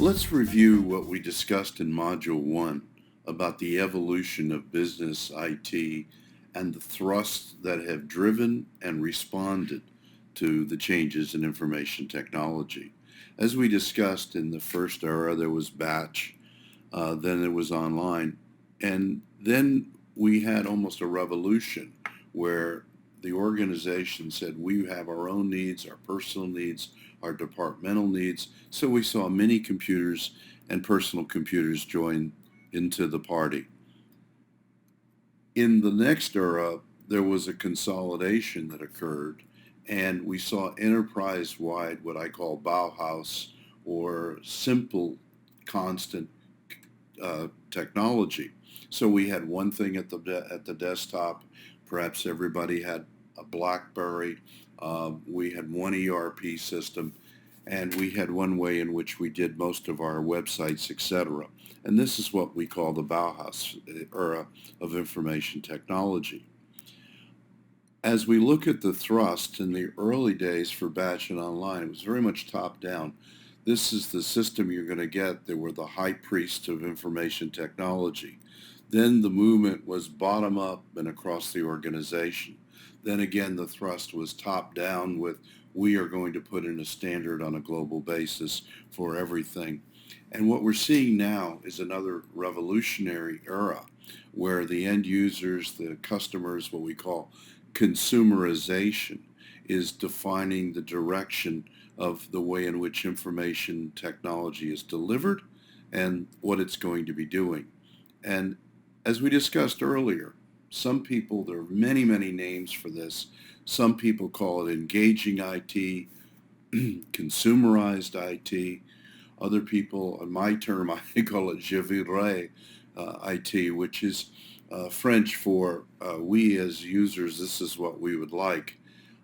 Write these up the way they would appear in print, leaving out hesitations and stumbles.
Let's review what we discussed in Module 1 about the evolution of business IT and the thrusts that have driven and responded to the changes in information technology. As we discussed in the first era, there was batch, then it was online, and then we had almost a revolution where the organization said we have our own needs, our personal needs, our departmental needs. So we saw mini computers and personal computers join into the party. In the next era, there was a consolidation that occurred, and we saw enterprise-wide, what I call Bauhaus, or simple, constant technology. So we had one thing at the desktop. Perhaps everybody had a BlackBerry. We had one ERP system, and we had one way in which we did most of our websites, etc. And this is what we call the Bauhaus era of information technology. As we look at the thrust in the early days for batch and online, it was very much top-down. This is the system you're going to get. There were the high priests of information technology. Then the movement was bottom-up and across the organization. Then again, the thrust was top-down with we are going to put in a standard on a global basis for everything. And what we're seeing now is another revolutionary era where the end users, the customers, what we call consumerization, is defining the direction of the way in which information technology is delivered and what it's going to be doing. And as we discussed earlier, some people, there are many, many names for this. Some people call it engaging IT, consumerized IT. Other people, on my term, I call it je voudrais IT, which is French for we as users, this is what we would like.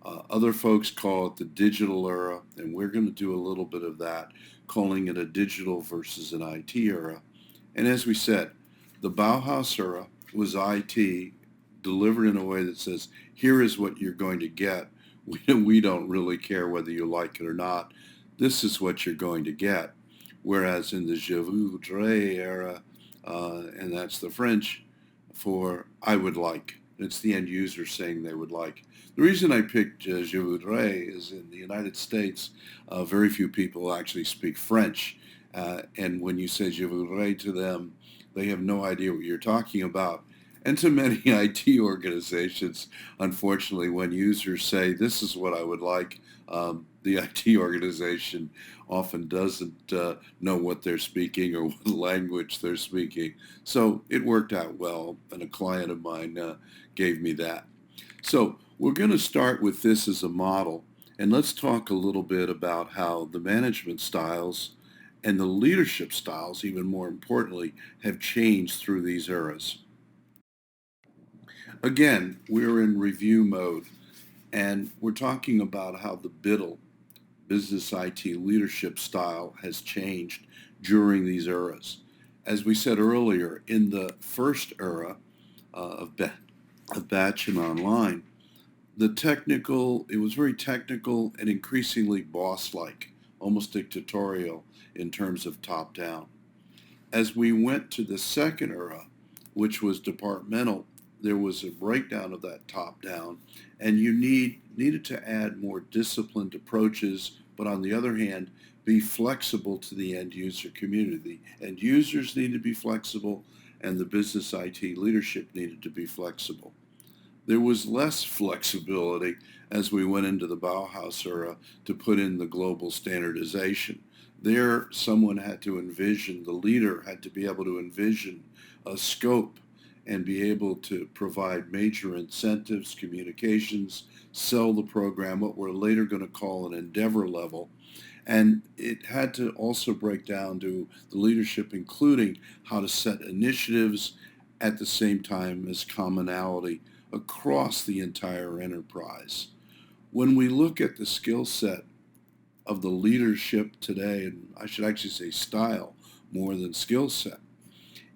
Other folks call it the digital era, and we're going to do a little bit of that, calling it a digital versus an IT era. And as we said, the Bauhaus era was IT delivered in a way that says, here is what you're going to get. We don't really care whether you like it or not. This is what you're going to get. Whereas in the je voudrais era, and that's the French for I would like. It's the end user saying they would like. The reason I picked je voudrais is in the United States, very few people actually speak French. And when you say je voudrais to them, they have no idea what you're talking about. And to many IT organizations, unfortunately, when users say, this is what I would like, the IT organization often doesn't know what they're speaking or what language they're speaking. So it worked out well, and a client of mine gave me that. So we're going to start with this as a model, and let's talk a little bit about how the management styles and the leadership styles, even more importantly, have changed through these eras. Again, we're in review mode, and we're talking about how the BITL, business IT leadership style, has changed during these eras. As we said earlier, in the first era of batch and online, it was very technical and increasingly boss-like, almost dictatorial in terms of top-down. As we went to the second era, which was departmental, there was a breakdown of that top-down, and you needed to add more disciplined approaches, but on the other hand, be flexible to the end user community. The end users needed to be flexible, and the business IT leadership needed to be flexible. There was less flexibility as we went into the Bauhaus era to put in the global standardization. There, someone had to envision, the leader had to be able to envision a scope and be able to provide major incentives, communications, sell the program, what we're later going to call an endeavor level. And it had to also break down to the leadership, including how to set initiatives at the same time as commonality across the entire enterprise. When we look at the skill set of the leadership today, and I should actually say style more than skill set,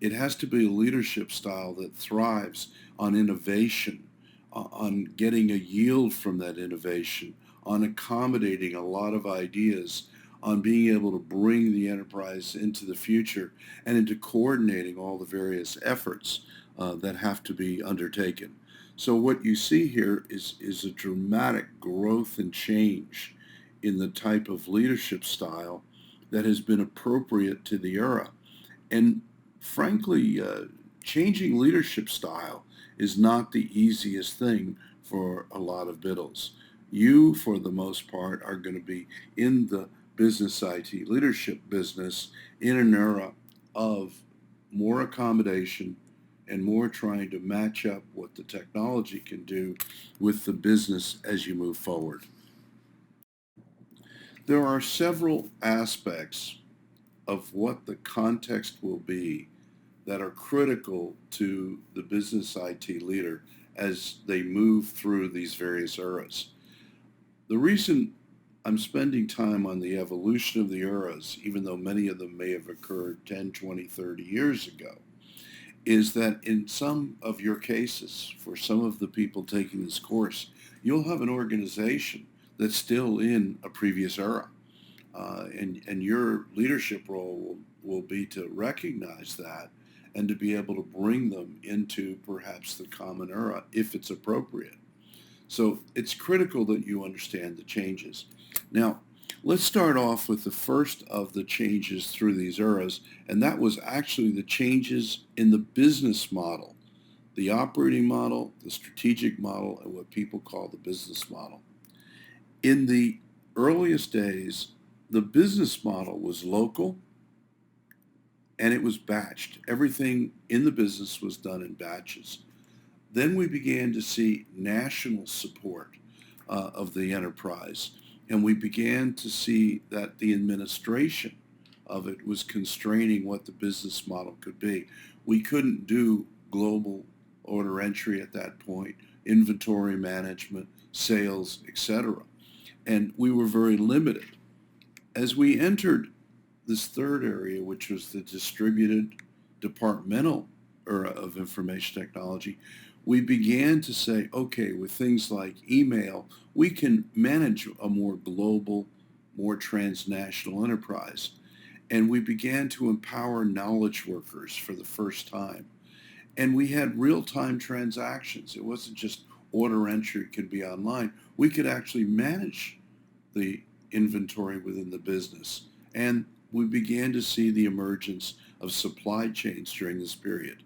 it has to be a leadership style that thrives on innovation, on getting a yield from that innovation, on accommodating a lot of ideas, on being able to bring the enterprise into the future and into coordinating all the various efforts that have to be undertaken. So what you see here is a dramatic growth and change in the type of leadership style that has been appropriate to the era. And frankly, changing leadership style is not the easiest thing for a lot of BITLs. You, for the most part, are going to be in the business IT leadership business in an era of more accommodation and more trying to match up what the technology can do with the business as you move forward. There are several aspects of what the context will be that are critical to the business IT leader as they move through these various eras. The reason I'm spending time on the evolution of the eras, even though many of them may have occurred 10, 20, 30 years ago, is that in some of your cases, for some of the people taking this course, you'll have an organization that's still in a previous era. And your leadership role will be to recognize that and to be able to bring them into perhaps the common era if it's appropriate. So it's critical that you understand the changes. Now, let's start off with the first of the changes through these eras, and that was actually the changes in the business model, the operating model, the strategic model, and what people call the business model. In the earliest days, the business model was local and it was batched. Everything in the business was done in batches. Then we began to see national support of the enterprise, and we began to see that the administration of it was constraining what the business model could be. We couldn't do global order entry at that point, inventory management, sales, etc. And we were very limited. As we entered this third area, which was the distributed departmental era of information technology, we began to say, okay, with things like email, we can manage a more global, more transnational enterprise. And we began to empower knowledge workers for the first time. And we had real-time transactions. It wasn't just order entry could be online. We could actually manage the inventory within the business. And we began to see the emergence of supply chains during this period.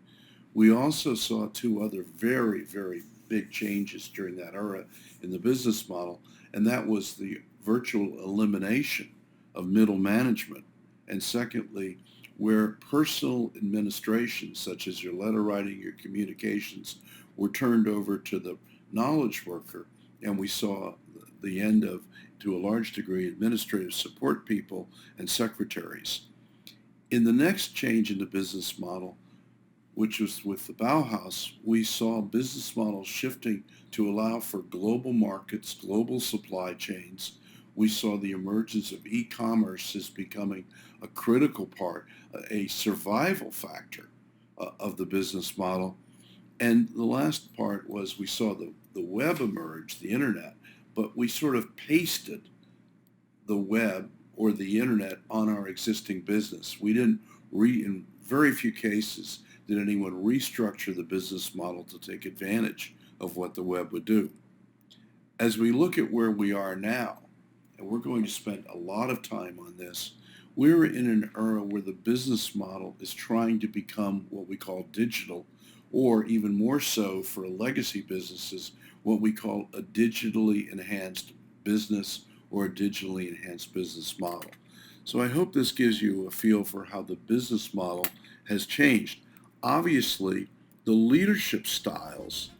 We also saw two other very, very big changes during that era in the business model, and that was the virtual elimination of middle management. And secondly, where personal administration, such as your letter writing, your communications, were turned over to the knowledge worker, and we saw the end of, to a large degree, administrative support people and secretaries. In the next change in the business model, which was with the Bauhaus, we saw business models shifting to allow for global markets, global supply chains. We saw the emergence of e-commerce as becoming a critical part, a survival factor of the business model. And the last part was we saw the web emerge, the internet, but we sort of pasted the web or the internet on our existing business. We didn't, in very few cases, did anyone restructure the business model to take advantage of what the web would do. As we look at where we are now, and we're going to spend a lot of time on this, we're in an era where the business model is trying to become what we call digital, or even more so for legacy businesses, what we call a digitally enhanced business or a digitally enhanced business model. So I hope this gives you a feel for how the business model has changed. Obviously, the leadership styles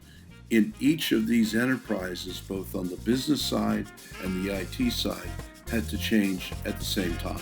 in each of these enterprises, both on the business side and the IT side, had to change at the same time.